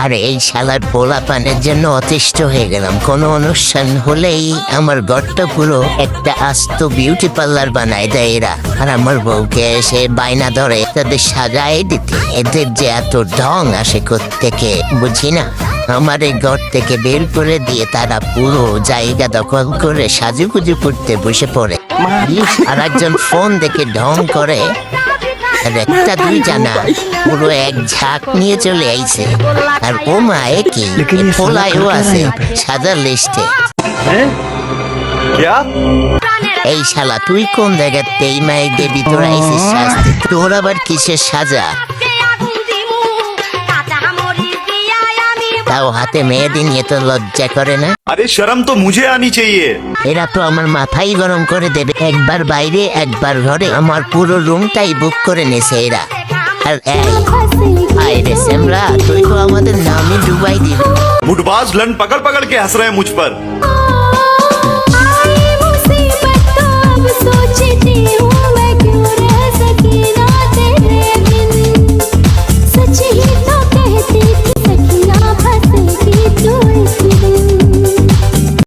আর এই শালার পোলাপানের জন্য অতিষ্ঠ হয়ে গেলাম। কোনো অনুষ্ঠান হলেই আমার ঘরটা পুরো একটা আস্ত বিউটি পার্লার বানায় দেয় এরা। আর আমার বউকে এসে বায়না ধরে তাদের সাজায় দিতে। এদের যে এত ঢং আসে কোত্থেকে বুঝি না। আমার এই ঘর থেকে বের করে দিয়ে তারা পুরো জায়গা দখল করে সাজুগুজু করতে বসে পড়ে। আর একজন ফোন দেখে ঢং করে, আর একটা দুই জানা পুরো এক ঝাঁক নিয়ে চলে আইছে। আর ও মা কি পোলায়ও আছে সাজার লিস্টে। এই শালা তুই কোন জায়গাতে এই মায়ের ভিতরে আইছিস শাস্তি? তোর আবার কিসের সাজা? তাও হাতে মেয়েদের নিয়ে তো লজ্জা করে না? अरे शर्म तो मुझे आनी चाहिए। এরা তো আমার মাথাই গরম করে দেবে। একবার বাইরে একবার ঘরে আমার পুরো রুমটাই বুক করে নেছে এরা। আর আরে সেমরা তুই তো আমাদের নামই ডুবাই দিবি। मुठबाज लन पकड़ पकड़ के हंस रहे हैं मुझ पर। मुसीबत तो अब सोचती हूँ